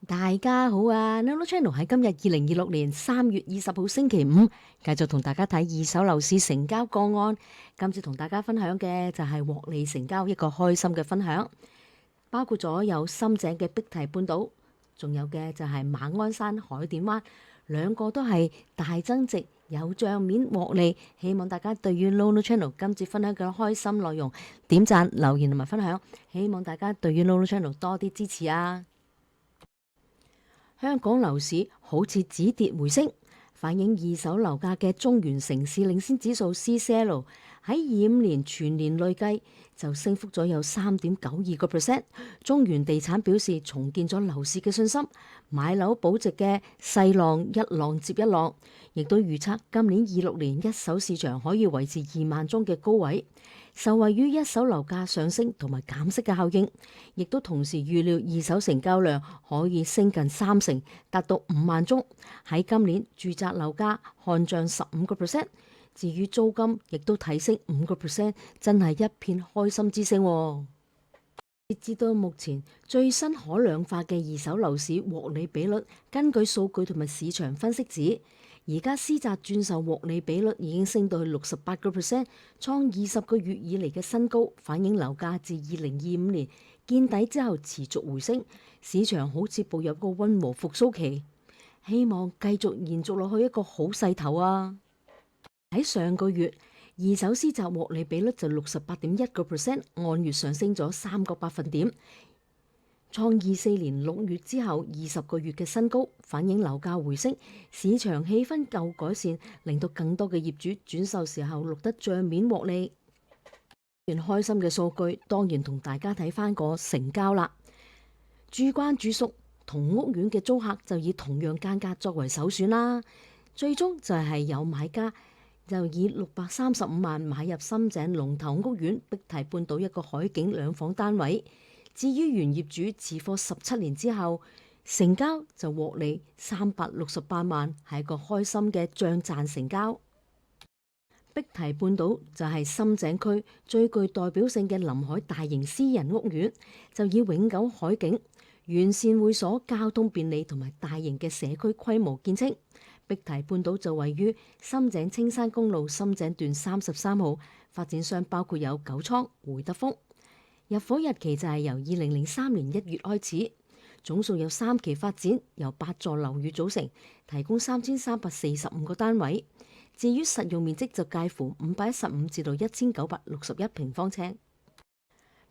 大家好啊！Nolo Channel 喺今日2026年3月20號星期五，繼續同大家睇二手樓市成交個案。今次同大家分享嘅就係獲利成交一個開心嘅分享，包括咗有深井嘅碧堤半島，仲有嘅就係馬鞍山海淀灣，兩個都係大增值有帳面獲利。希望大家對於 Nolo Channel 今次分享嘅開心內容點讚、留言同埋分享，希望大家對於 Nolo Channel 多啲支持啊！香港樓市好似止跌回升，反映二手樓價嘅中原城市領先指數 CCL 喺25年全年累計就升幅咗有3.92%。中原地產表示重建咗樓市嘅信心，買樓保值嘅勢浪一浪接一浪，亦都預測今年26年一手市場可以維持2萬宗嘅高位。受惠於一手樓價上升同埋減息嘅效應，亦都同時預料二手成交量可以升近30%，達到5萬宗。喺今年住宅樓價看漲15%，至於租金亦都提升5%，真係一片開心之聲喎。截至到目前最新可量化嘅二手樓市獲利比率，根據數據同埋市場分析指，而家私宅轉售獲利比率已經升到去68%，創20個月以嚟嘅新高，反映樓價自2025年見底之後持續回升，市場好似步入個溫和復甦期，希望繼續延續落去一個好勢頭啊！喺上個月，二手私宅獲利比率就68.1%，按月上升咗3個百分點。創24年6月之後20個月嘅新高，反映樓價回升，市場氣氛夠改善，令到更多嘅業主轉售時候錄得帳面獲利。段開心嘅數據，當然同大家睇翻個成交啦。住慣住熟同屋苑嘅租客就以同樣間隔作為首選啦。最終就係有買家就以635萬買入深井龍頭屋苑碧堤半島一個海景兩房單位。至於原業主持貨17年之後，成交就獲利368萬，係一個開心嘅賬賺成交。碧堤半島就係深井區最具代表性嘅臨海大型私人屋苑，就以永久海景、完善會所、交通便利同埋大型嘅社區規模見稱。碧堤半島就位於深井青山公路深井段33號，發展商包括有九倉、會德豐。入伙日期就係由2003年1月開始，總數有3期發展，由8座樓宇組成，提供3345個單位。至於實用面積就介乎515至到1961平方尺。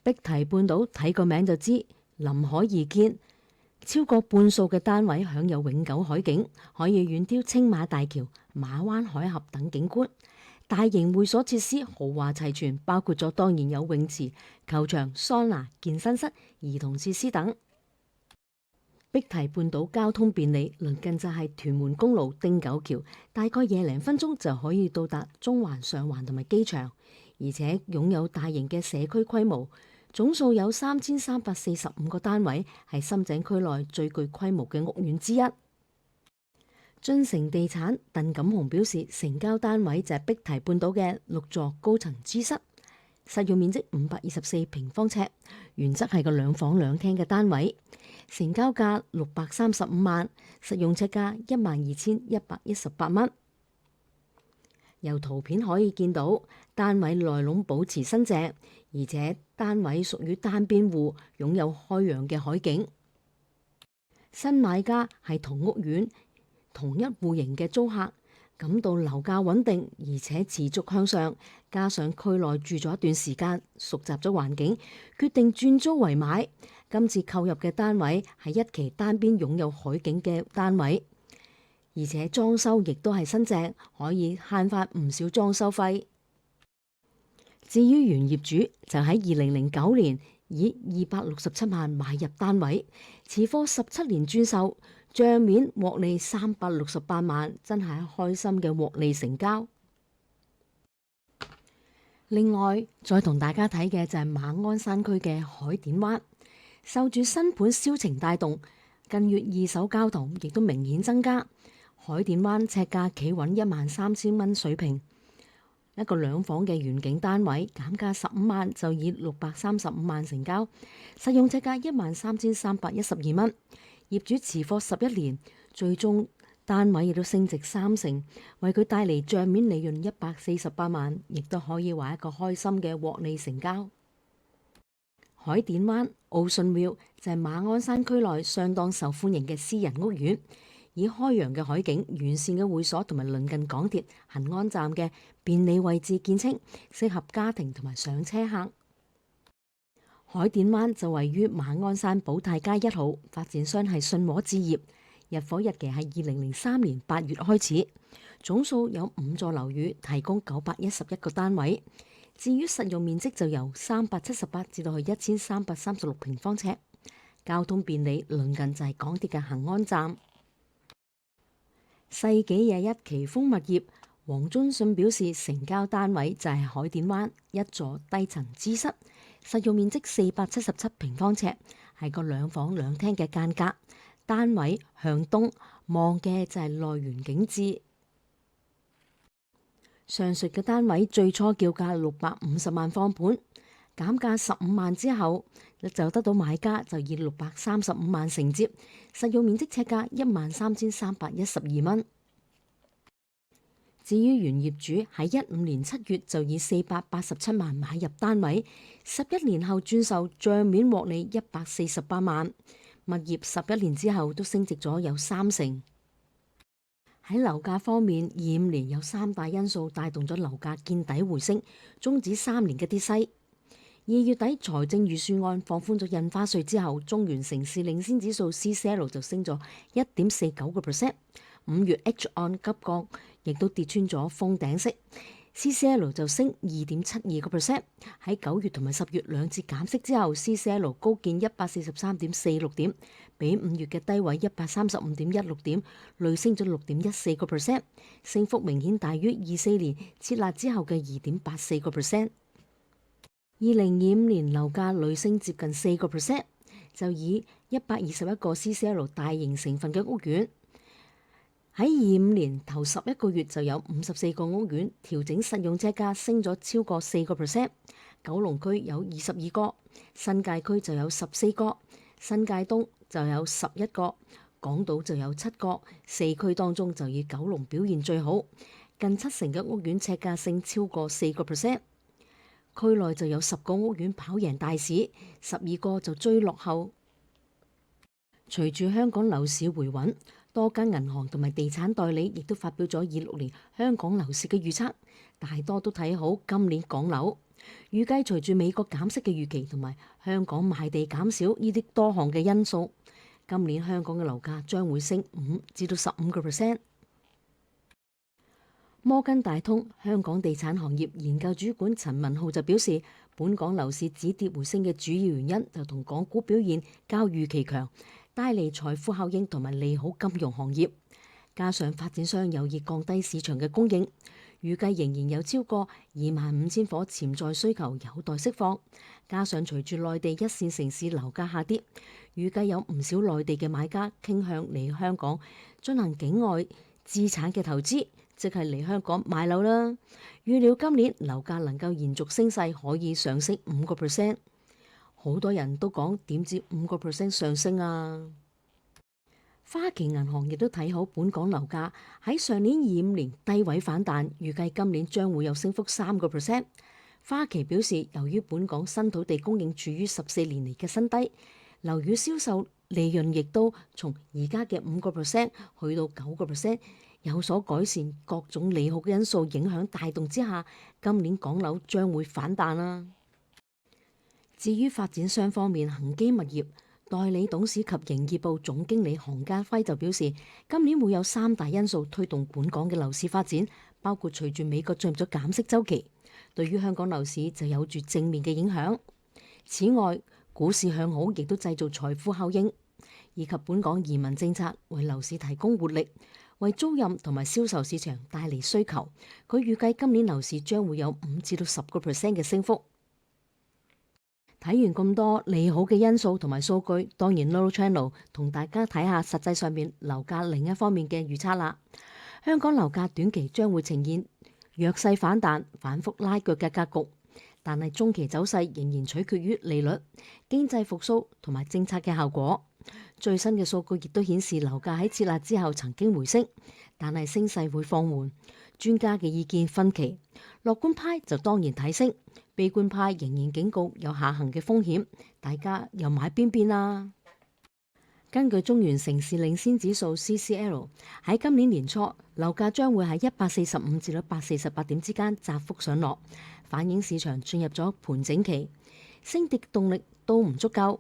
碧堤半島睇個名就知臨海而建，超過半數嘅單位享有永久海景，可以遠眺青馬大橋、馬灣海峽等景觀。大型會所設施豪華齊全，包括咗當然有泳池、球場、桑拿、健身室、兒童設施等。碧堤半島交通便利，鄰近就係屯門公路汀九橋，大概20零分鐘就可以到達中環、上環同埋機場，而且擁有大型嘅社區規模，總數有3345個單位，係深井區內最具規模嘅屋苑之一。晉城地產鄧錦雄表示，成交單位就係碧堤半島嘅6座高層 G 室，實用面積524平方尺，原則係個2房2廳嘅單位，成交價635萬，實用尺價12118蚊。由圖片可以見到，單位內籠保持新淨，而且單位屬於單邊戶，擁有開揚嘅海景。新買家係同屋苑同一戶型嘅租客，感到樓價穩定而且持續向上，加上區內住咗一段時間，熟習咗環境，決定轉租為買。今次購入嘅單位係一期單邊擁有海景嘅單位，而且裝修亦都係新淨，可以慳返唔少裝修費。至於原業主就喺2009年以267萬買入單位，持貨17年轉售，帳面獲利368萬，真係開心嘅獲利成交。另外，再同大家睇嘅就係馬鞍山區嘅海淀灣，受住新盤銷情帶動，近月二手交投亦都明顯增加。海淀灣尺價企穩13000蚊水平，一個2房嘅遠景單位減價15萬就以635萬成交，實用尺價13312蚊。業主持貨11年，最終單位亦都升值30%，為佢帶嚟帳面利潤148萬，亦都可以話一個開心嘅獲利成交。海典灣 Ocean View 就係馬鞍山區內相當受歡迎嘅私人屋苑，以開揚嘅海景、完善嘅會所同埋鄰近港鐵恆安站嘅便利位置見稱，適合家庭同埋上車客。海典灣就位於馬鞍山寶泰街1號，發展商係信和置業，入伙日期係2003年8月開始，總數有5座樓宇，提供911個單位。至於實用面積就由378至到去1336平方尺，交通便利，鄰近就係港鐵嘅恆安站。世紀21奇豐物業黃忠信表示，成交單位就係海典灣一座低層芝室，實用面積477平方尺，係個2房2廳嘅間隔，單位向東望嘅就係內園景致。上述嘅單位最初叫價650萬放盤，減價15萬之後就得到買家就以635萬承接，實用面積尺價13,312蚊。至於原業主喺15年7月就以487萬買入單位，11年後轉售，帳面獲利148萬，物業11年之後都升值咗有30%。喺樓價方面，25年有3大因素帶動咗樓價見底回升，終止3年嘅跌勢。2月底財政預算案放寬咗印花稅之後，中原城市領先指數 CCL 就升咗1.49%。5月 H 按急降，亦都跌穿咗封頂息。CCL 就升2.72%。喺9月同埋10月兩次減息之後，CCL 高見143.46點，比5月嘅低位135.16點，累升咗6.14%，升幅明顯大於24年設立之後嘅2.84%。2025年樓價累升接近4%，就以121個 CCL 大型成分嘅屋苑。喺25年頭11個月就有54個屋苑調整實用呎價升咗超過4%，九龍區有22個，新界區就有14個，新界東就有11個，港島就有7個。四區當中就以九龍表現最好，近70%嘅屋苑呎價升超過4%。區內就有10個屋苑跑贏大市，12個就追落後。隨住香港樓市回穩，多間銀行同埋地產代理亦都發表咗26年香港樓市嘅預測，大多都睇好今年港樓。預計隨住美國減息嘅預期同埋香港賣地減少呢啲多項嘅因素，今年香港嘅樓價將會升5至到15%。摩根大通香港地產行業研究主管陳文浩就表示，本港樓市止跌回升嘅主要原因就同港股表現較預期強，帶嚟財富效應同埋利好金融行業，加上發展商有意降低市場嘅供應，預計仍然有超過25,000伙潛在需求有待釋放。加上隨住內地一線城市樓價下跌，預計有唔少內地嘅買家傾向嚟香港進行境外資產嘅投資，即係嚟香港買樓啦。預料今年樓價能夠延續升勢，可以上升5%。好多人都講點知5% 上升啊！花旗銀行亦都睇好本港樓價喺上年25年低位反彈，預計今年將會有升幅3%。花旗表示，由於本港新土地供應處於14年嚟嘅新低，樓宇銷售利潤亦都從而家嘅5%去到9%，有所改善。各種利好嘅因素影響帶動之下，今年港樓將會反彈啦。至於發展商方面，恒基物業代理董事及營業部總經理韓家輝就表示，今年會有3大因素推動本港嘅樓市發展，包括隨住美國進入咗減息週期，對於香港樓市就有住正面嘅影響。此外，股市向好亦都製造財富效應，以及本港移民政策為樓市提供活力，為租賃同埋銷售市場帶嚟需求。佢預計今年樓市將會有5至到10% 嘅升幅。睇完咁多利好嘅因素同埋數據，當然 Lolo Channel 同大家睇下實際上面樓價另一方面嘅預測啦。香港樓價短期將會呈現弱勢反彈、反覆拉鋸嘅格局，但係中期走勢仍然取決於利率、經濟復甦同埋政策嘅效果。最新嘅數據亦都顯示樓價喺設立之後曾經回升，但係升勢會放緩。專家嘅意見分歧，樂觀派就當然睇升，悲觀派仍然警告有下行嘅風險。大家又買邊邊啊？根據中原城市領先指數 CCL 喺今年年初，樓價將會喺145至148點之間窄幅上落，反映市場進入咗盤整期，升跌動力都唔足夠。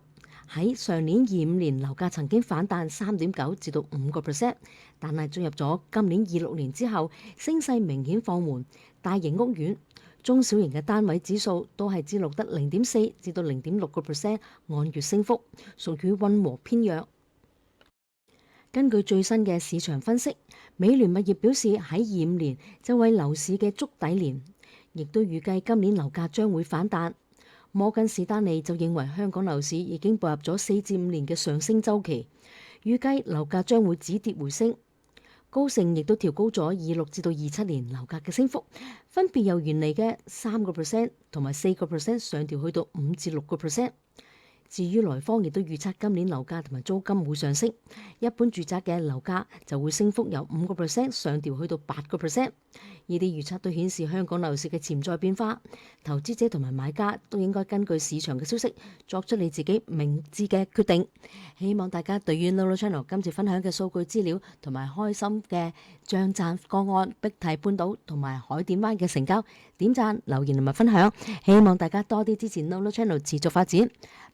喺上年25年樓價曾經反彈3.9至到5%，但係進入咗今年26年之後，升勢明顯放緩。大型屋苑、中小型嘅單位指數都係只錄得0.4至到0.6%按月升幅，屬於溫和偏弱。根據最新嘅市場分析，美聯物業表示喺25年就為樓市嘅築底年，亦都預計今年樓價將會反彈。摩根士丹利就認為香港樓市已經步入咗4至5年嘅上升週期，預計樓價將會止跌回升。高盛亦都調高咗26至到27年樓價嘅升幅，分別由原嚟嘅3% 同埋4% 上調去到5至6%。至於萊坊亦都預測今年樓價同埋租金會上升，一般住宅嘅樓價就會升幅由5% 上調去到8%。呢啲預測都顯示香港樓市嘅潛在變化，投資者同埋買家都應該根據市場嘅消息作出你自己明智嘅決定。希望大家對於 Lolo Channel 今次分享嘅數據資料同埋開心嘅漲賺個案、碧堤半島同埋海點灣嘅成交，點讚、留言同埋分享。希望大家多啲支持 Lolo Channel 持續發展。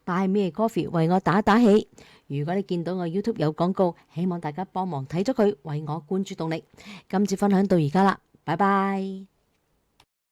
Buy me a coffee 為我打打氣。如果你見到我 YouTube 有廣告，希望大家幫忙睇咗佢，為我灌注動力。今次分享到而家啦，拜拜。